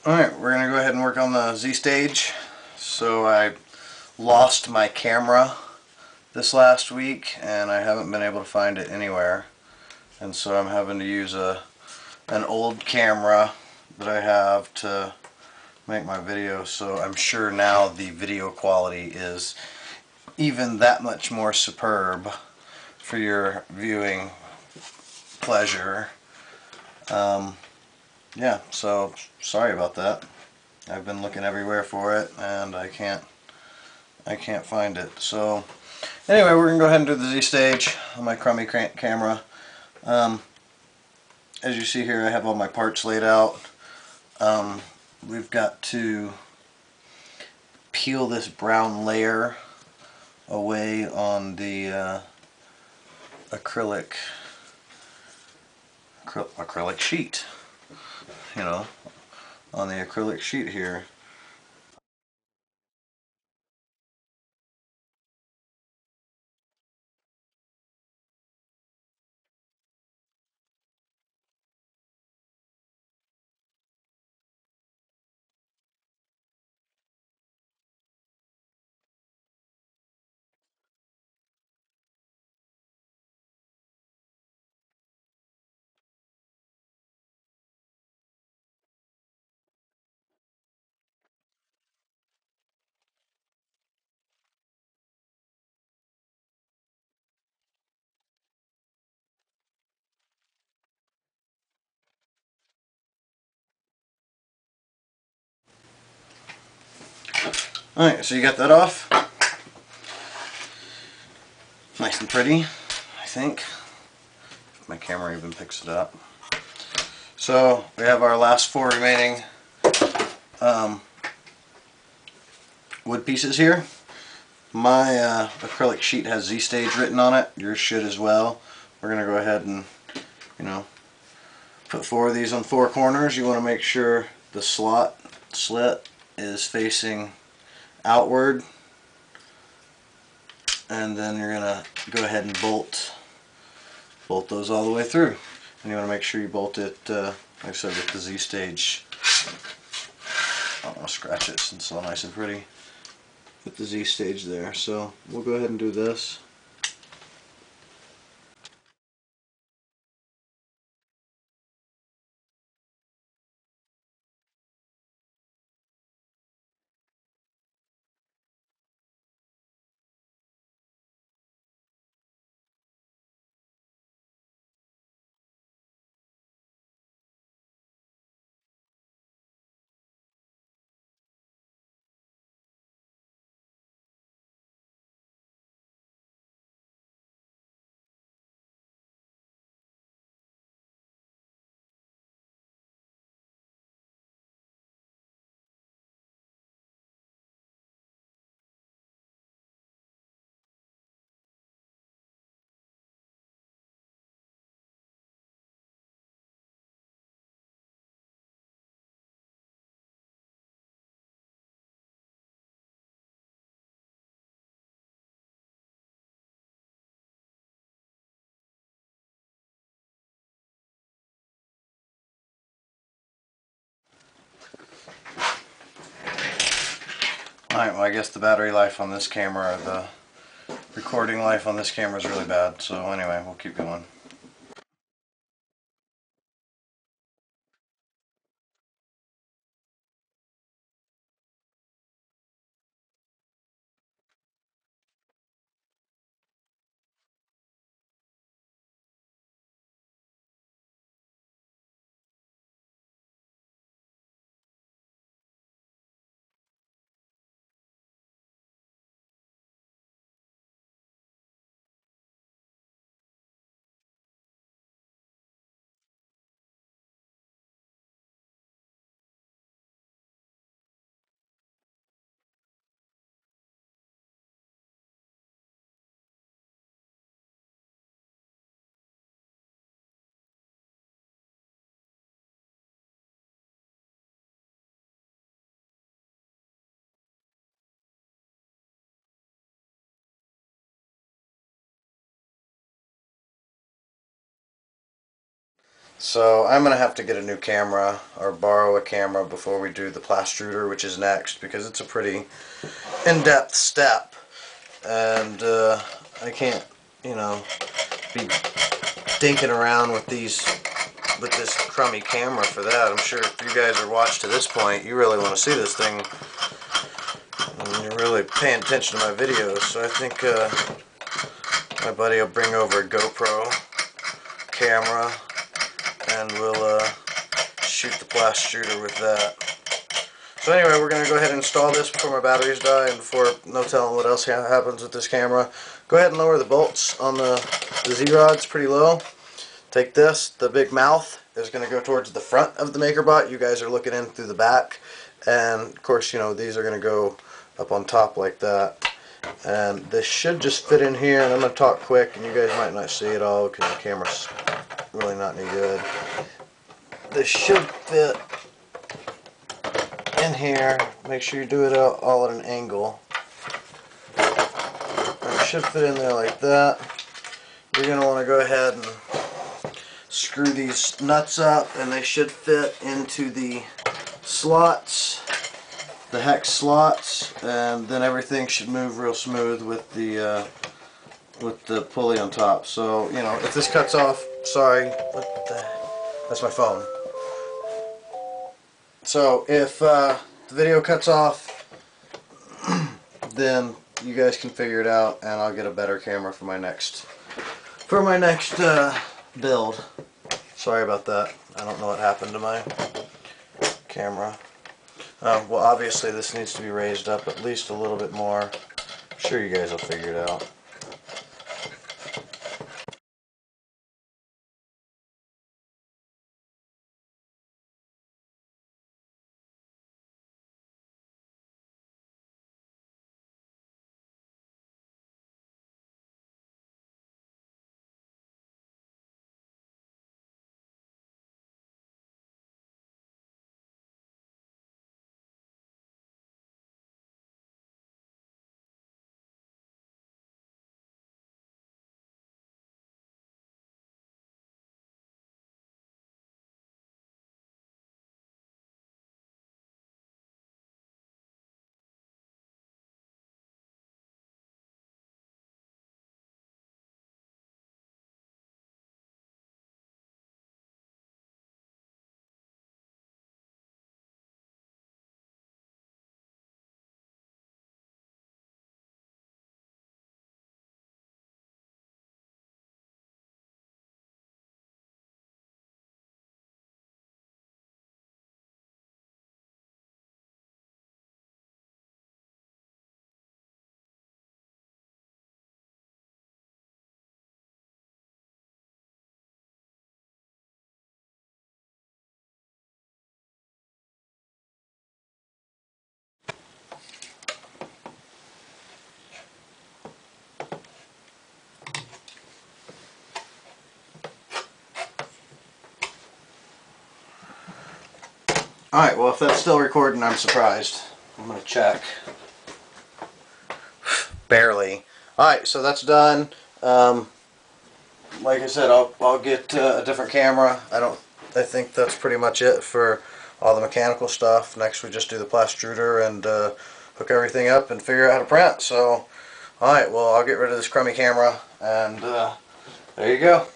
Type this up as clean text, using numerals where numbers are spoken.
Alright, we're going to go ahead and work on the Z stage. So I lost my camera this last week and I haven't been able to find it anywhere. And so I'm having to use an old camera that I have to make my videos. So I'm sure now the video quality is even that much more superb for your viewing pleasure. Yeah, so sorry about that. I've been looking everywhere for it and I can't find it. So anyway, we're gonna go ahead and do the Z stage on my crummy camera. As you see here, I have all my parts laid out. We've got to peel this brown layer away on the acrylic sheet, you know, on the acrylic sheet here. Alright, so you got that off. Nice and pretty, I think. My camera even picks it up. So we have our last four remaining wood pieces here. My acrylic sheet has Z-Stage written on it. Yours should as well. We're going to go ahead and, you know, put four of these on four corners. You want to make sure the slit is facing outward. And then you're going to go ahead and bolt those all the way through. And you want to make sure you bolt it, like I said, with the Z-Stage. I don't want to scratch it since it's all nice and pretty. With the Z-Stage there. So we'll go ahead and do this. Alright, well I guess the battery life on this camera, or the recording life on this camera is really bad. So anyway, we'll keep going. So I'm going to have to get a new camera or borrow a camera before we do the plastruder, which is next, because it's a pretty in-depth step. And I can't, you know, be dinking around with this crummy camera for that. I'm sure if you guys are watched to this point, you really want to see this thing. And you're really paying attention to my videos. So I think my buddy will bring over a GoPro camera, and we'll shoot the plastruder with that. So anyway, we're going to go ahead and install this before my batteries die, and before no telling what else happens with this camera. Go ahead and lower the bolts on the Z-rods pretty low. Take this, the big mouth is going to go towards the front of the MakerBot. You guys are looking in through the back, and of course, you know, these are going to go up on top like that. And this should just fit in here, and I'm going to talk quick, and you guys might not see it all because the camera's really not any good. This should fit in here. Make sure you do it all at an angle. It should fit in there like that. You're going to want to go ahead and screw these nuts up, and they should fit into the slots, the hex slots, and then everything should move real smooth with the pulley on top. So, you know, if this cuts off, sorry, that's my phone. So if the video cuts off, then you guys can figure it out, and I'll get a better camera for my next build. Sorry about that. I don't know what happened to my camera. Well, obviously this needs to be raised up at least a little bit more. I'm sure you guys will figure it out. Alright, well, if that's still recording, I'm surprised. I'm going to check. Barely. Alright, so that's done. Like I said, I'll get a different camera. I think that's pretty much it for all the mechanical stuff. Next we just do the plastruder and hook everything up and figure out how to print. So, alright, well, I'll get rid of this crummy camera, and there you go.